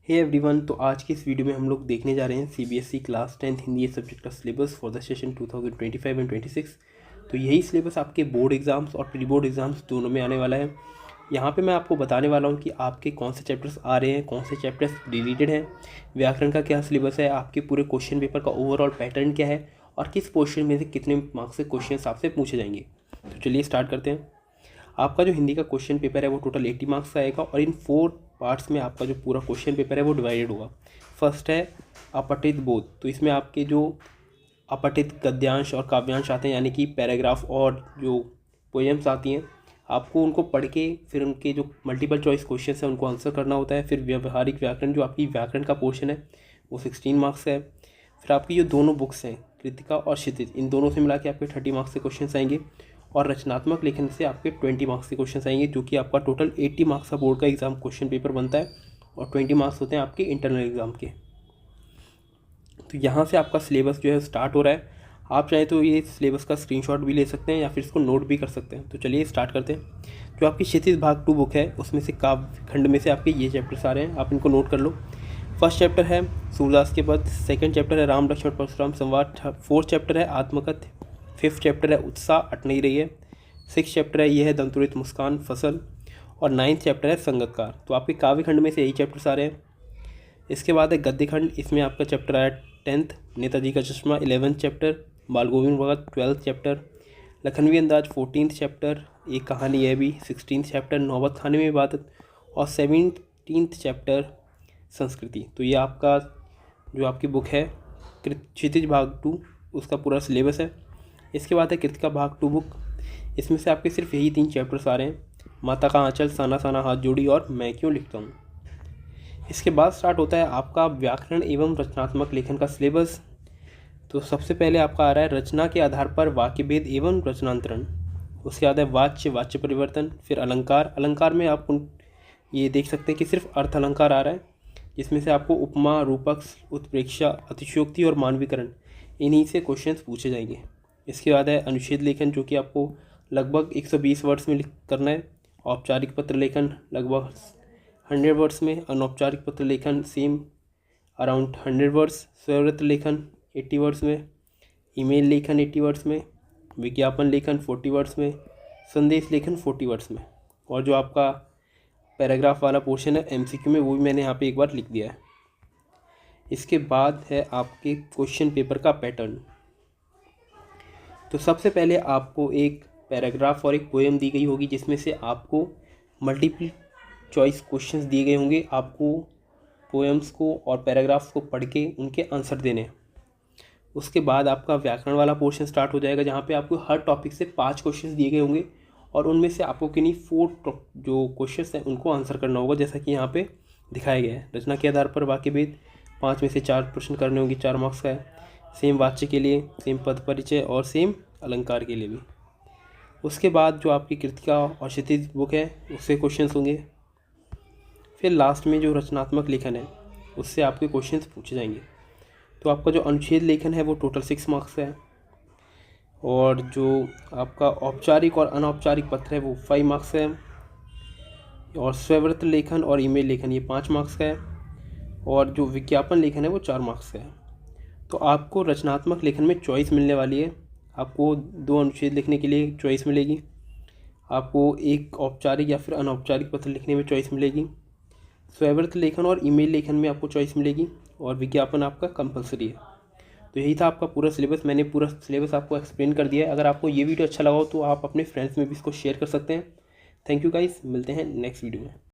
Hey everyone, तो आज की इस वीडियो में हम लोग देखने जा रहे हैं CBSE class 10th Hindi subject का syllabus for the session 2025 and 26। तो यही सिलेबस आपके बोर्ड एग्जाम्स और प्री बोर्ड एग्जाम्स दोनों में आने वाला है। यहाँ पे मैं आपको बताने वाला हूँ कि आपके कौन से चैप्टर्स आ रहे हैं, कौन से चैप्टर्स डिलीटेड हैं, व्याकरण का क्या सिलेबस है, आपके पूरे क्वेश्चन पेपर का ओवरऑल पैटर्न क्या है और किस पोर्शन में से कितने मार्क्स से क्वेश्चन आपसे पूछे जाएंगे। तो चलिए स्टार्ट करते हैं। आपका जो हिंदी का क्वेश्चन पेपर है वो टोटल 80 मार्क्स का आएगा और इन 4 पार्ट्स में आपका जो पूरा क्वेश्चन पेपर है वो डिवाइडेड होगा। फर्स्ट है अपठित बोध, तो इसमें आपके जो अपठित गद्यांश और काव्यांश आते हैं, यानी कि पैराग्राफ और जो पोएम्स आती हैं, आपको उनको पढ़ के फिर उनके जो मल्टीपल चॉइस क्वेश्चन हैं उनको आंसर करना होता है। फिर व्यवहारिक व्याकरण, जो आपकी व्याकरण का पोर्शन है वो 16 मार्क्स का है। फिर आपकी जो दोनों बुक्स हैं कृतिका और क्षितिज, इन दोनों से मिला के आपके 30 मार्क्स के क्वेश्चन आएंगे और रचनात्मक लेखन से आपके 20 मार्क्स के क्वेश्चन आएंगे, जो कि आपका टोटल 80 मार्क्स का बोर्ड का एग्जाम क्वेश्चन पेपर बनता है और 20 मार्क्स होते हैं आपके इंटरनल एग्जाम के। तो यहाँ से आपका सिलेबस जो है स्टार्ट हो रहा है। आप चाहे तो ये सिलेबस का स्क्रीनशॉट भी ले सकते हैं या फिर इसको नोट भी कर सकते हैं। तो चलिए स्टार्ट करते हैं। जो आपकी क्षितिज भाग 2 बुक है उसमें से काव्य खंड में से आपके ये चैप्टर्स आ रहे हैं, आप इनको नोट कर लो। फर्स्ट चैप्टर है सूरदास के पद, सेकंड चैप्टर है राम लक्ष्मण परशुराम संवाद, फोर्थ चैप्टर है आत्मकथ्य, फिफ्थ चैप्टर है उत्साह अट नहीं रही है, सिक्स चैप्टर है ये है दंतुरित मुस्कान फसल और नाइन्थ चैप्टर है संगतकार। तो आपके काव्य खंड में से यही चैप्टर्स आ रहे हैं। इसके बाद है गद्य खंड, इसमें आपका चैप्टर आया 10th नेताजी का चश्मा, 11th चैप्टर बाल गोविंद भगत, 12th चैप्टर लखनवी अंदाज, 14th चैप्टर एक कहानी यह भी, 16th चैप्टर नौबत खाने में इबादत और 17th चैप्टर संस्कृति। तो ये आपका जो आपकी बुक है क्षितिज भाग 2 उसका पूरा सिलेबस है। इसके बाद है कृतिका भाग 2 बुक, इसमें से आपके सिर्फ यही 3 चैप्टर्स आ रहे हैं, माता का आंचल, साना साना हाथ जोड़ी और मैं क्यों लिखता हूँ। इसके बाद स्टार्ट होता है आपका व्याकरण एवं रचनात्मक लेखन का सिलेबस। तो सबसे पहले आपका आ रहा है रचना के आधार पर वाक्य भेद एवं रचनांतरण। उसके बाद है वाच्य, वाच्य परिवर्तन। फिर अलंकार, अलंकार में आप ये देख सकते हैं कि सिर्फ अर्थ अलंकार आ रहा है, जिसमें से आपको उपमा, रूपक, उत्प्रेक्षा, अतिशयोक्ति और मानवीकरण, इन्हीं से क्वेश्चंस पूछे जाएंगे। इसके बाद है अनुच्छेद लेखन, जो कि आपको लगभग 120 वर्ड्स में करना है। औपचारिक पत्र लेखन लगभग 100 वर्ड्स में, अनौपचारिक पत्र लेखन सेम अराउंड 100 वर्ड्स, स्वरवृत्त लेखन 80 वर्ड्स में, ईमेल लेखन 80 वर्ड्स में, विज्ञापन लेखन 40 वर्ड्स में, संदेश लेखन 40 वर्ड्स में। और जो आपका पैराग्राफ वाला पोर्शन है एमसीक्यू में, वो भी मैंने यहाँ पे एक बार लिख दिया है। इसके बाद है आपके क्वेश्चन पेपर का पैटर्न। तो सबसे पहले आपको एक पैराग्राफ और एक पोएम दी गई होगी, जिसमें से आपको मल्टीपल चॉइस क्वेश्चंस दिए गए होंगे। आपको पोएम्स को और पैराग्राफ्स को पढ़ के उनके आंसर देने हैं। उसके बाद आपका व्याकरण वाला पोर्शन स्टार्ट हो जाएगा, जहाँ पे आपको हर टॉपिक से 5 क्वेश्चंस दिए गए होंगे और उनमें से आपको किन्हीं 4 जो क्वेश्चंस हैं उनको आंसर करना होगा, जैसा कि यहाँ पे दिखाया गया है। रचना के आधार पर वाक्य भेद 5 में से 4 प्रश्न करने होंगे, 4 मार्क्स का है। सेम वाच्य के लिए, सेम पद परिचय और सेम अलंकार के लिए भी। उसके बाद जो आपकी कृतिका और क्षितिज बुक है उससे क्वेश्चंस होंगे। फिर लास्ट में जो रचनात्मक लेखन है उससे आपके क्वेश्चंस पूछे जाएंगे। तो आपका जो अनुच्छेद लेखन है वो टोटल 6 मार्क्स का है और जो आपका औपचारिक और अनौपचारिक पत्र है वो 5 मार्क्स का है और स्वरवृत्त लेखन और ईमेल लेखन ये 5 मार्क्स का है और जो विज्ञापन लेखन है वो 4 मार्क्स का है। तो आपको रचनात्मक लेखन में चॉइस मिलने वाली है। आपको 2 अनुच्छेद लिखने के लिए चॉइस मिलेगी, आपको एक औपचारिक या फिर अनौपचारिक पत्र लिखने में चॉइस मिलेगी, स्वरवृत्त लेखन और ईमेल लेखन में आपको चॉइस मिलेगी और विज्ञापन आपका कंपलसरी है। तो यही था आपका पूरा सिलेबस। मैंने पूरा सिलेबस आपको एक्सप्लेन कर दिया है। अगर आपको ये वीडियो अच्छा लगा हो तो आप अपने फ्रेंड्स में भी इसको शेयर कर सकते हैं। थैंक यू गाइस, मिलते हैं नेक्स्ट वीडियो में।